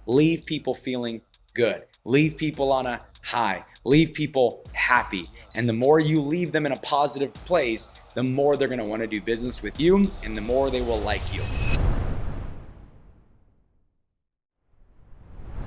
leave people feeling good, leave people on a high, leave people happy. And the more you leave them in a positive place, the more they're going to want to do business with you and the more they will like you.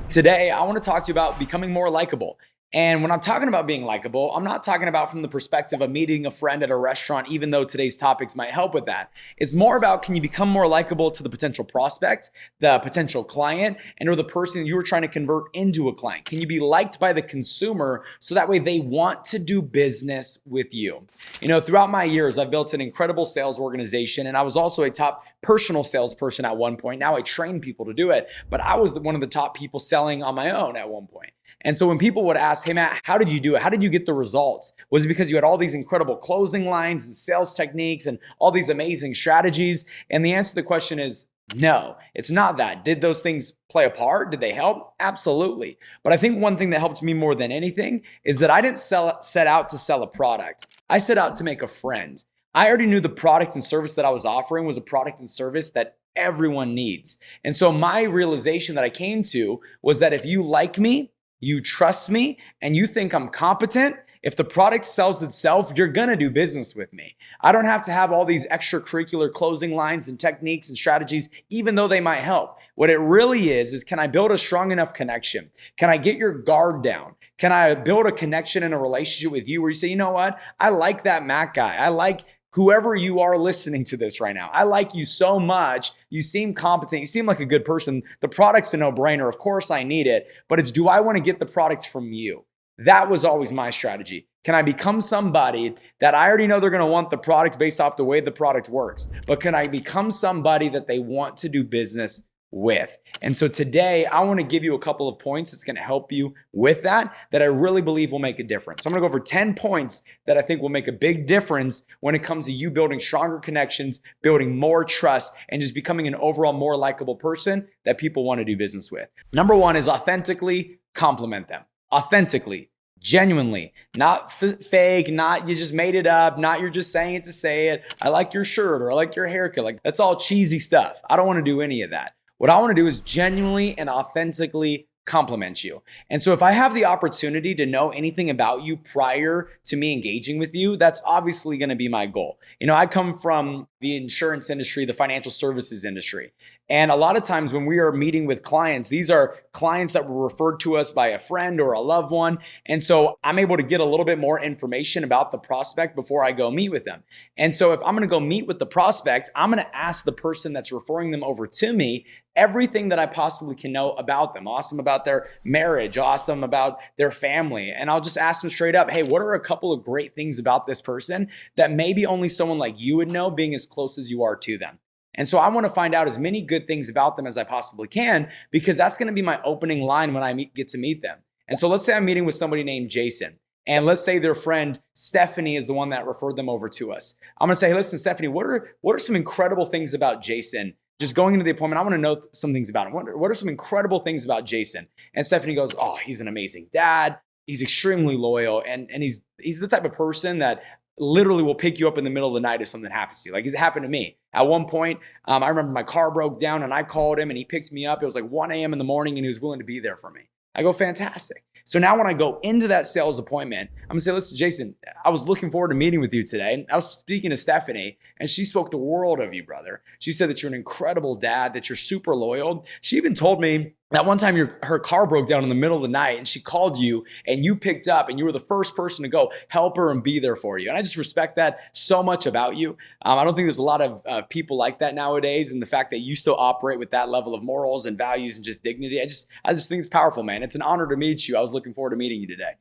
Today, I want to talk to you about becoming more likable. And when I'm talking about being likable, I'm not talking about from the perspective of meeting a friend at a restaurant, even though today's topics might help with that. It's more about, can you become more likable to the potential prospect, the potential client, and or the person you were trying to convert into a client? Can you be liked by the consumer so that way they want to do business with you? You know, throughout my years, I've built an incredible sales organization, and I was also a top personal salesperson at one point. Now I train people to do it, but I was one of the top people selling on my own at one point. And so when people would ask, hey Matt, how did you do it? How did you get the results? Was it because you had all these incredible closing lines and sales techniques and all these amazing strategies? And the answer to the question is no, it's not that. Did those things play a part? Did they help? Absolutely. But I think one thing that helped me more than anything is that I didn't set out to sell a product. I set out to make a friend. I already knew the product and service that I was offering was a product and service that everyone needs. And so my realization that I came to was that if you like me, you trust me, and you think I'm competent, if the product sells itself, you're gonna do business with me. I don't have to have all these extracurricular closing lines and techniques and strategies, even though they might help. What it really is can I build a strong enough connection? Can I get your guard down? Can I build a connection and a relationship with you where you say, you know what? I like that Mac guy. I like whoever you are listening to this right now. I like you so much. You seem competent. You seem like a good person. The product's a no-brainer. Of course I need it, but it's, do I want to get the products from you? That was always my strategy. Can I become somebody that I already know they're going to want the products based off the way the product works, but can I become somebody that they want to do business with? And so today I want to give you a couple of points that's going to help you with that I really believe will make a difference. So I'm going to go over 10 points that I think will make a big difference when it comes to you building stronger connections, building more trust, and just becoming an overall more likable person that people want to do business with. Number one is authentically compliment them. Authentically, genuinely, not fake, not you just made it up, not you're just saying it to say it. I like your shirt or I like your haircut. Like, that's all cheesy stuff. I don't want to do any of that. What I want to do is genuinely and authentically compliment you. And so if I have the opportunity to know anything about you prior to me engaging with you, that's obviously going to be my goal. You know, I come from the insurance industry, the financial services industry. And a lot of times when we are meeting with clients, these are clients that were referred to us by a friend or a loved one. And so I'm able to get a little bit more information about the prospect before I go meet with them. And so if I'm going to go meet with the prospect, I'm going to ask the person that's referring them over to me everything that I possibly can know about them. Ask them about their marriage, ask them about their family. And I'll just ask them straight up, hey, what are a couple of great things about this person that maybe only someone like you would know, being as close as you are to them? And so I want to find out as many good things about them as I possibly can, because that's going to be my opening line when I get to meet them. And so let's say I'm meeting with somebody named Jason. And let's say their friend Stephanie is the one that referred them over to us. I'm going to say, hey, listen, Stephanie, what are some incredible things about Jason? Just going into the appointment, I want to know some things about him. What are some incredible things about Jason? And Stephanie goes, oh, he's an amazing dad. He's extremely loyal. And he's the type of person that literally will pick you up in the middle of the night if something happens to you. Like, it happened to me. At one point, I remember my car broke down and I called him and he picks me up. It was like 1 a.m. in the morning and he was willing to be there for me. I go, fantastic. So now when I go into that sales appointment, I'm gonna say, listen, Jason, I was looking forward to meeting with you today. I was speaking to Stephanie and she spoke the world of you, brother. She said that you're an incredible dad, that you're super loyal. She even told me that one time her car broke down in the middle of the night and she called you and you picked up and you were the first person to go help her and be there for you. And I just respect that so much about you. I don't think there's a lot of people like that nowadays. And the fact that you still operate with that level of morals and values and just dignity, I just think it's powerful, man. It's an honor to meet you. I was looking forward to meeting you today.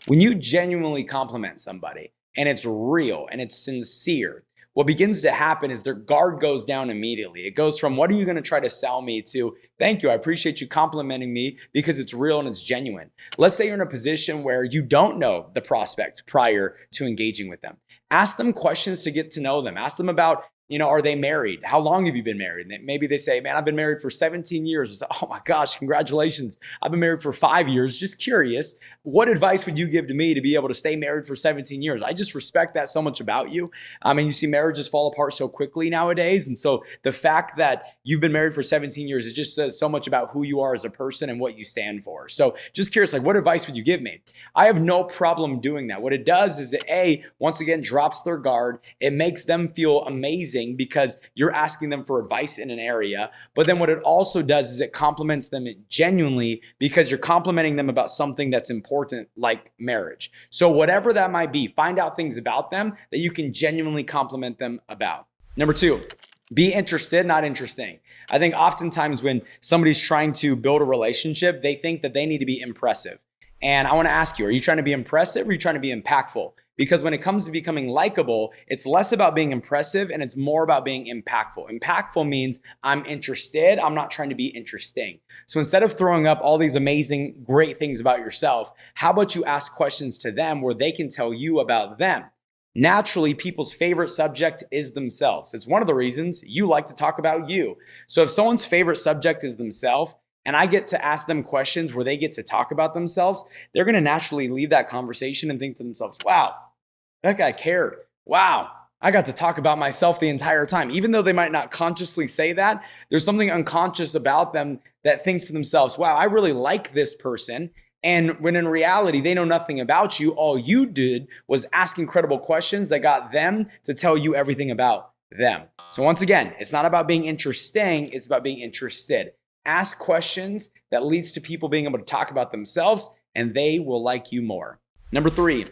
When you genuinely compliment somebody and it's real and it's sincere, what begins to happen is their guard goes down immediately. It goes from, what are you going to try to sell me, to, thank you, I appreciate you complimenting me because it's real and it's genuine. Let's say you're in a position where you don't know the prospect prior to engaging with them. Ask them questions to get to know them. Ask them about Are they married? How long have you been married? And maybe they say, man, I've been married for 17 years. It's like, oh my gosh, congratulations. I've been married for 5 years. Just curious, what advice would you give to me to be able to stay married for 17 years? I just respect that so much about you. I mean, you see marriages fall apart so quickly nowadays. And so the fact that you've been married for 17 years, it just says so much about who you are as a person and what you stand for. So just curious, like what advice would you give me? I have no problem doing that. What it does is it, once again, drops their guard. It makes them feel amazing because you're asking them for advice in an area. But then what it also does is it compliments them genuinely because you're complimenting them about something that's important like marriage. So whatever that might be, find out things about them that you can genuinely compliment them about. Number 2, be interested, not interesting. I think oftentimes when somebody's trying to build a relationship, they think that they need to be impressive. And I want to ask you, are you trying to be impressive or are you trying to be impactful? Because when it comes to becoming likable, it's less about being impressive and it's more about being impactful. Impactful means I'm interested. I'm not trying to be interesting. So instead of throwing up all these amazing, great things about yourself, how about you ask questions to them where they can tell you about them? Naturally, people's favorite subject is themselves. It's one of the reasons you like to talk about you. So if someone's favorite subject is themselves, and I get to ask them questions where they get to talk about themselves, they're going to naturally leave that conversation and think to themselves, wow, that guy cared. Wow, I got to talk about myself the entire time. Even though they might not consciously say that, there's something unconscious about them that thinks to themselves, wow, I really like this person. And when in reality, they know nothing about you. All you did was ask incredible questions that got them to tell you everything about them. So once again, it's not about being interesting, it's about being interested. Ask questions that leads to people being able to talk about themselves and they will like you more. Number 3,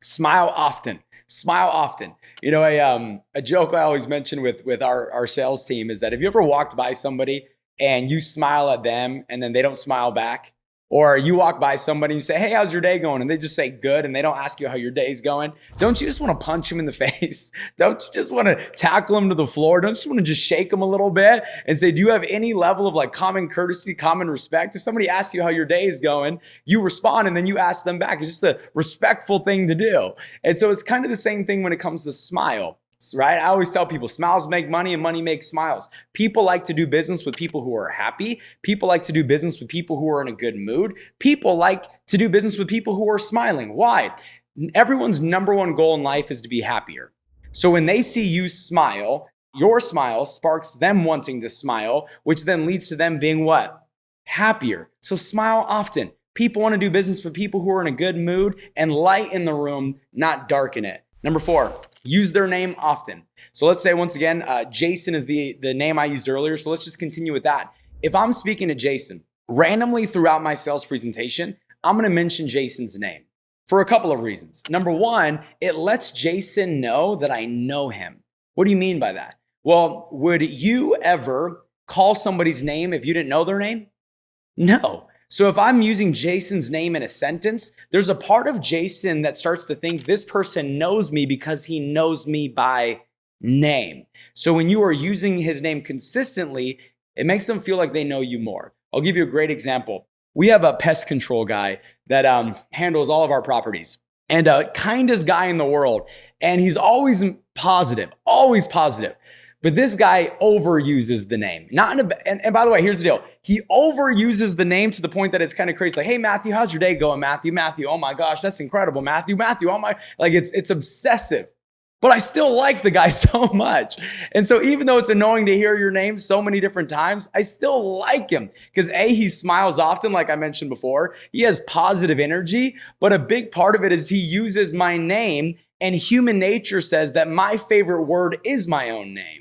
smile often. Smile often. A joke I always mention with our sales team is that if you ever walked by somebody and you smile at them and then they don't smile back, or you walk by somebody and you say, hey, how's your day going? And they just say good and they don't ask you how your day's going. Don't you just want to punch them in the face? Don't you just want to tackle them to the floor? Don't you just want to just shake them a little bit and say, do you have any level of like common courtesy, common respect? If somebody asks you how your day is going, you respond and then you ask them back. It's just a respectful thing to do. And so it's kind of the same thing when it comes to smile. Right? I always tell people smiles make money and money makes smiles. People like to do business with people who are happy. People like to do business with people who are in a good mood. People like to do business with people who are smiling. Why? Everyone's number one goal in life is to be happier. So when they see you smile, your smile sparks them wanting to smile, which then leads to them being what? Happier. So smile often. People want to do business with people who are in a good mood and light in the room, not darken it. Number 4, use their name often. So let's say once again, Jason is the name I used earlier. So let's just continue with that. If I'm speaking to Jason, randomly throughout my sales presentation, I'm going to mention Jason's name for a couple of reasons. Number 1, it lets Jason know that I know him. What do you mean by that? Well, would you ever call somebody's name if you didn't know their name? No. So if I'm using Jason's name in a sentence, there's a part of Jason that starts to think this person knows me because he knows me by name. So when you are using his name consistently, it makes them feel like they know you more. I'll give you a great example. We have a pest control guy that handles all of our properties and kindest guy in the world. And he's always positive, always positive. But this guy overuses the name. And by the way, here's the deal. He overuses the name to the point that it's kind of crazy. Like, hey, Matthew, how's your day going, Matthew? Matthew, oh my gosh, that's incredible. Matthew, oh my, like it's obsessive. But I still like the guy so much. And so even though it's annoying to hear your name so many different times, I still like him because he smiles often, like I mentioned before. He has positive energy, but a big part of it is he uses my name, and human nature says that my favorite word is my own name.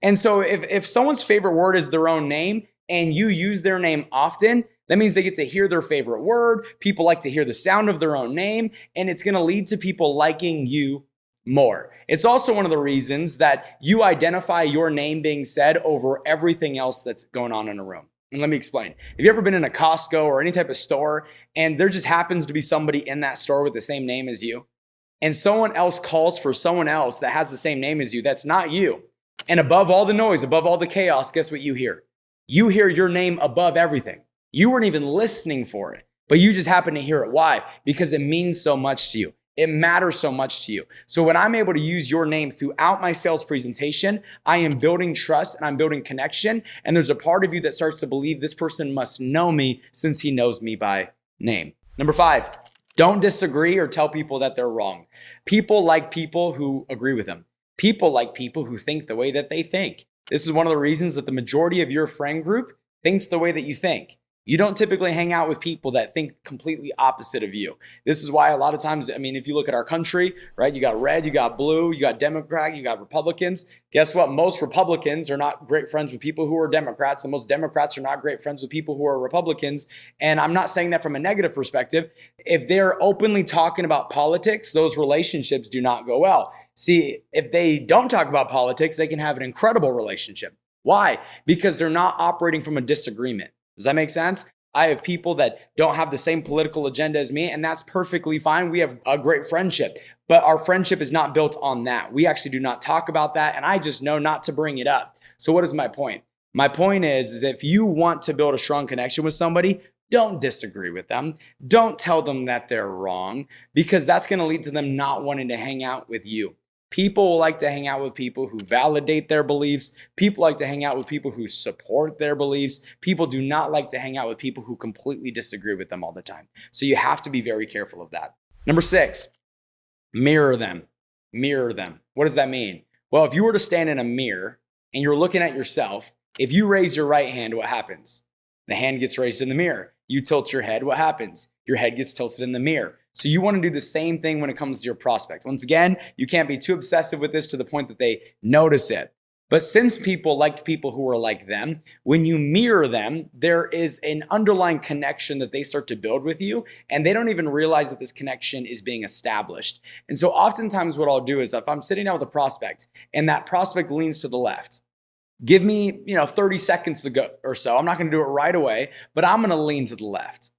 And so if someone's favorite word is their own name and you use their name often, that means they get to hear their favorite word. People like to hear the sound of their own name, and it's going to lead to people liking you more. It's also one of the reasons that you identify your name being said over everything else that's going on in a room. And let me explain. Have you ever been in a Costco or any type of store and there just happens to be somebody in that store with the same name as you, and someone else calls for someone else that has the same name as you that's not you? And above all the noise, above all the chaos, guess what you hear? You hear your name above everything. You weren't even listening for it, but you just happen to hear it. Why? Because it means so much to you. It matters so much to you. So when I'm able to use your name throughout my sales presentation, I am building trust and I'm building connection. And there's a part of you that starts to believe this person must know me since he knows me by name. Number 5, don't disagree or tell people that they're wrong. People like people who agree with them. People like people who think the way that they think. This is one of the reasons that the majority of your friend group thinks the way that you think. You don't typically hang out with people that think completely opposite of you. This is why a lot of times, if you look at our country, right, you got red, you got blue, you got Democrat, you got Republicans. Guess what? Most Republicans are not great friends with people who are Democrats, and most Democrats are not great friends with people who are Republicans. And I'm not saying that from a negative perspective. If they're openly talking about politics, those relationships do not go well. See, if they don't talk about politics, they can have an incredible relationship. Why? Because they're not operating from a disagreement. Does that make sense? I have people that don't have the same political agenda as me, and that's perfectly fine. We have a great friendship, but our friendship is not built on that. We actually do not talk about that, and I just know not to bring it up. So what is my point? My point is if you want to build a strong connection with somebody, don't disagree with them. Don't tell them that they're wrong, because that's going to lead to them not wanting to hang out with you. People like to hang out with people who validate their beliefs. People like to hang out with people who support their beliefs. People do not like to hang out with people who completely disagree with them all the time. So you have to be very careful of that. Number 6, mirror them. Mirror them. What does that mean? Well, if you were to stand in a mirror and you're looking at yourself, if you raise your right hand, what happens? The hand gets raised in the mirror. You tilt your head, what happens? Your head gets tilted in the mirror. So you want to do the same thing when it comes to your prospect. Once again, you can't be too obsessive with this to the point that they notice it. But since people like people who are like them, when you mirror them, there is an underlying connection that they start to build with you, and they don't even realize that this connection is being established. And so oftentimes what I'll do is if I'm sitting down with a prospect and that prospect leans to the left, give me 30 seconds to go or so. I'm not going to do it right away, but I'm going to lean to the left.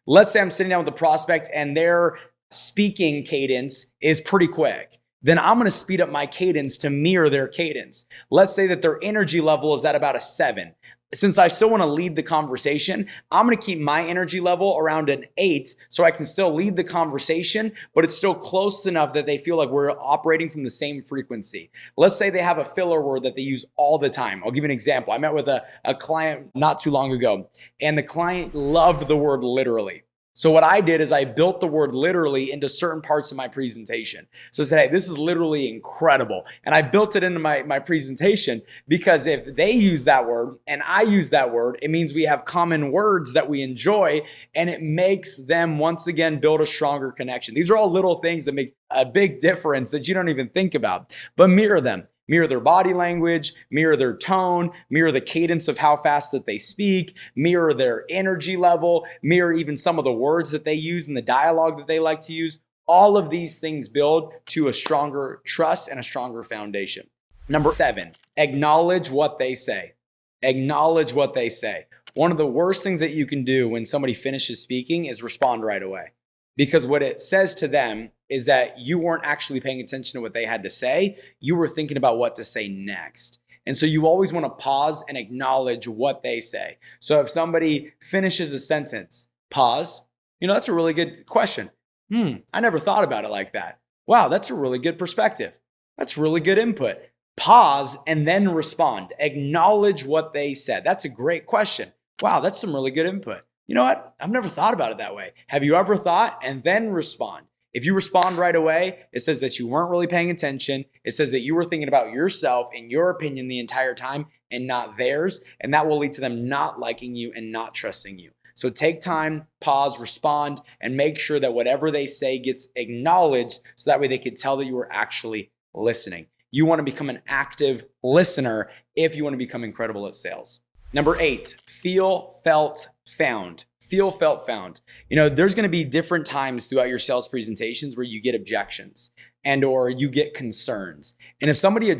Let's say I'm sitting down with the prospect and their speaking cadence is pretty quick. Then I'm going to speed up my cadence to mirror their cadence. Let's say that their energy level is at about a 7. Since I still want to lead the conversation, I'm going to keep my energy level around an 8 so I can still lead the conversation, but it's still close enough that they feel like we're operating from the same frequency. Let's say they have a filler word that they use all the time. I'll give you an example. I met with a client not too long ago, and the client loved the word literally. So what I did is I built the word literally into certain parts of my presentation. So I said, hey, this is literally incredible. And I built it into my presentation because if they use that word and I use that word, it means we have common words that we enjoy, and it makes them once again build a stronger connection. These are all little things that make a big difference that you don't even think about, but mirror them. Mirror their body language, mirror their tone, mirror the cadence of how fast that they speak, mirror their energy level, mirror even some of the words that they use and the dialogue that they like to use. All of these things build to a stronger trust and a stronger foundation. Number 7, acknowledge what they say. Acknowledge what they say. One of the worst things that you can do when somebody finishes speaking is respond right away. Because what it says to them is that you weren't actually paying attention to what they had to say. You were thinking about what to say next. And so you always want to pause and acknowledge what they say. So if somebody finishes a sentence, pause. That's a really good question. I never thought about it like that. Wow, that's a really good perspective. That's really good input. Pause and then respond. Acknowledge what they said. That's a great question. Wow, that's some really good input. You know what? I've never thought about it that way. Have you ever thought? And then respond. If you respond right away, it says that you weren't really paying attention. It says that you were thinking about yourself and your opinion the entire time and not theirs. And that will lead to them not liking you and not trusting you. So take time, pause, respond, and make sure that whatever they say gets acknowledged so that way they can tell that you were actually listening. You want to become an active listener if you want to become incredible at sales. Number 8, feel, felt, found. Feel, felt, found. There's going to be different times throughout your sales presentations where you get objections and or you get concerns. And if somebody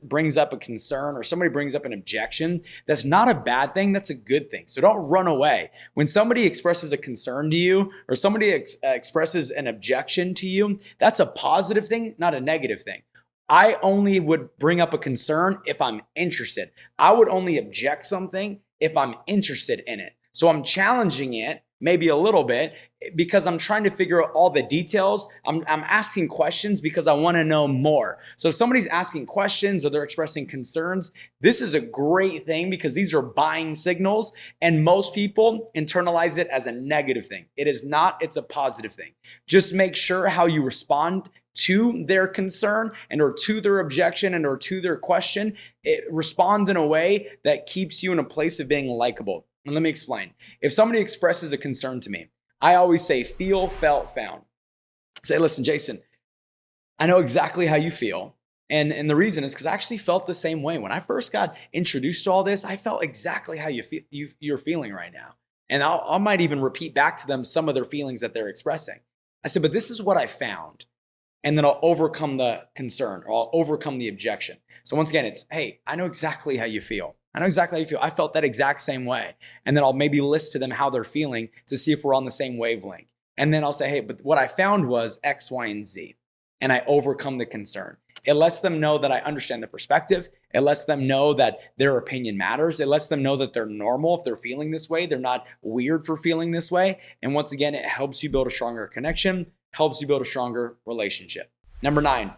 brings up a concern or somebody brings up an objection, that's not a bad thing. That's a good thing. So don't run away. When somebody expresses a concern to you or somebody expresses an objection to you, that's a positive thing, not a negative thing. I only would bring up a concern if I'm interested. I would only object something if I'm interested in it. So I'm challenging it maybe a little bit, because I'm trying to figure out all the details. I'm asking questions because I want to know more. So if somebody's asking questions or they're expressing concerns, this is a great thing because these are buying signals, and most people internalize it as a negative thing. It is not, it's a positive thing. Just make sure how you respond to their concern and or to their objection and or to their question. Respond in a way that keeps you in a place of being likable. And let me explain. If somebody expresses a concern to me, I always say feel, felt, found. Say, listen, Jason, I know exactly how you feel. And the reason is because I actually felt the same way. When I first got introduced to all this, I felt exactly how you're feeling right now. And I might even repeat back to them some of their feelings that they're expressing. I said, but this is what I found. And then I'll overcome the concern or I'll overcome the objection. So once again, it's, hey, I know exactly how you feel. I know exactly how you feel. I felt that exact same way. And then I'll maybe list to them how they're feeling to see if we're on the same wavelength. And then I'll say, hey, but what I found was X, Y, and Z. And I overcome the concern. It lets them know that I understand the perspective. It lets them know that their opinion matters. It lets them know that they're normal if they're feeling this way. They're not weird for feeling this way. And once again, it helps you build a stronger connection, helps you build a stronger relationship. Number 9,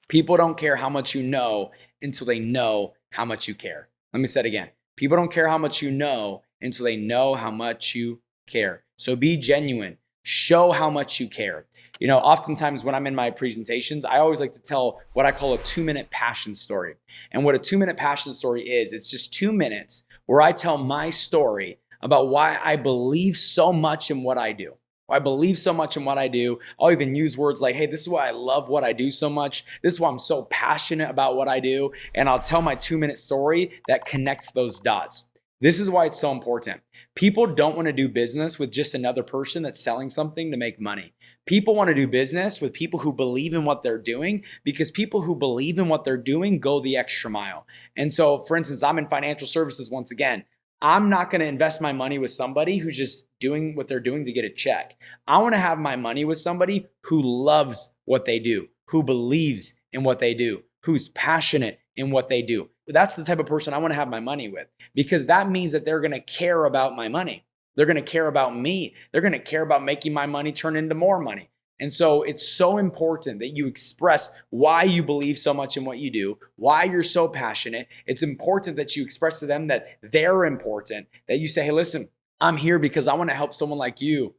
people don't care how much you know until they know how much you care. Let me say it again. People don't care how much you know until they know how much you care. So be genuine. Show how much you care. You know, oftentimes when I'm in my presentations, I always like to tell what I call a 2-minute passion story. And what a 2-minute passion story is, it's just 2 minutes where I tell my story about why I believe so much in what I do. I believe so much in what I do. I'll even use words like, hey, this is why I love what I do so much. This is why I'm so passionate about what I do. And I'll tell my 2-minute story that connects those dots. This is why it's so important. People don't want to do business with just another person that's selling something to make money. People want to do business with people who believe in what they're doing, because people who believe in what they're doing go the extra mile. And so, for instance, I'm in financial services once again. I'm not going to invest my money with somebody who's just doing what they're doing to get a check. I want to have my money with somebody who loves what they do, who believes in what they do, who's passionate in what they do. That's the type of person I want to have my money with, because that means that they're going to care about my money. They're going to care about me. They're going to care about making my money turn into more money. And so it's so important that you express why you believe so much in what you do, why you're so passionate. It's important that you express to them that they're important, that you say, hey, listen, I'm here because I want to help someone like you,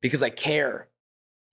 because I care.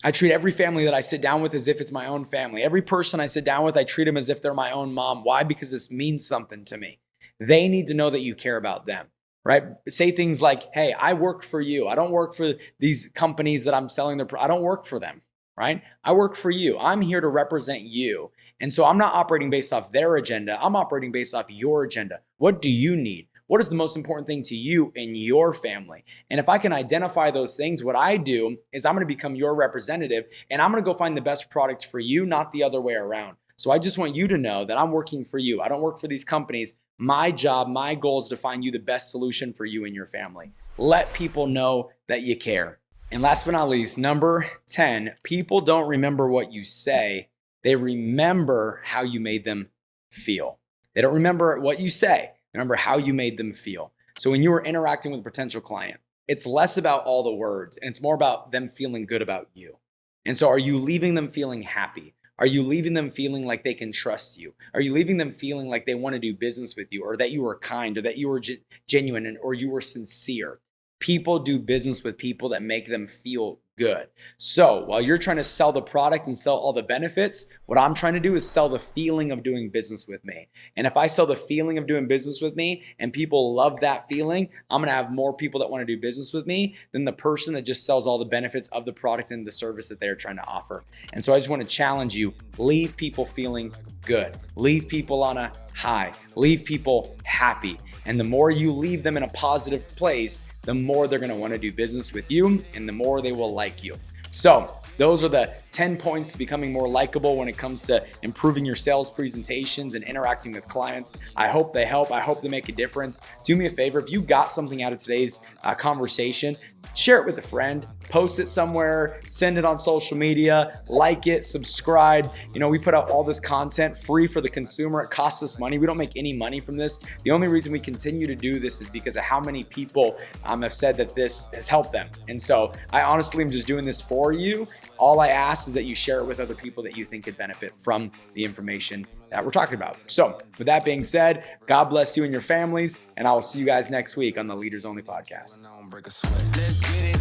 I treat every family that I sit down with as if it's my own family. Every person I sit down with, I treat them as if they're my own mom. Why? Because this means something to me. They need to know that you care about them. Right? Say things like, hey, I work for you. I don't work for these companies that I'm selling their I don't work for them, right? I work for you. I'm here to represent you. And so I'm not operating based off their agenda. I'm operating based off your agenda. What do you need? What is the most important thing to you and your family? And if I can identify those things, what I do is I'm going to become your representative, and I'm going to go find the best product for you, not the other way around. So I just want you to know that I'm working for you. I don't work for these companies. My job, my goal is to find you the best solution for you and your family. Let people know that you care. And last but not least, number 10, people don't remember what you say. They remember how you made them feel. They don't remember what you say. They remember how you made them feel. So when you are interacting with a potential client, it's less about all the words and it's more about them feeling good about you. And so are you leaving them feeling happy? Are you leaving them feeling like they can trust you? Are you leaving them feeling like they want to do business with you, or that you were kind, or that you were genuine, or you were sincere? People do business with people that make them feel good. So while you're trying to sell the product and sell all the benefits, what I'm trying to do is sell the feeling of doing business with me. And if I sell the feeling of doing business with me and people love that feeling, I'm going to have more people that want to do business with me than the person that just sells all the benefits of the product and the service that they're trying to offer. And so I just want to challenge you, leave people feeling good. Leave people on a high. Leave people happy. And the more you leave them in a positive place, the more they're going to want to do business with you and the more they will like you. So those are the 10 points to becoming more likable when it comes to improving your sales presentations and interacting with clients. I hope they help. I hope they make a difference. Do me a favor. If you got something out of today's conversation, share it with a friend, post it somewhere, send it on social media, like it, subscribe. We put out all this content free for the consumer. It costs us money. We don't make any money from this. The only reason we continue to do this is because of how many people have said that this has helped them. And so I honestly am just doing this for you. All I ask is that you share it with other people that you think could benefit from the information that we're talking about. So with that being said, God bless you and your families, and I will see you guys next week on the Leaders Only podcast. Let's get it.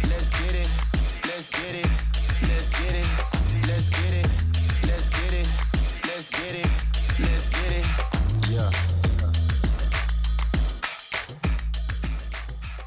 Let's get it. Let's get it. Let's get it. Let's get it. Let's get it. Let's get it. Let's get it. Yeah.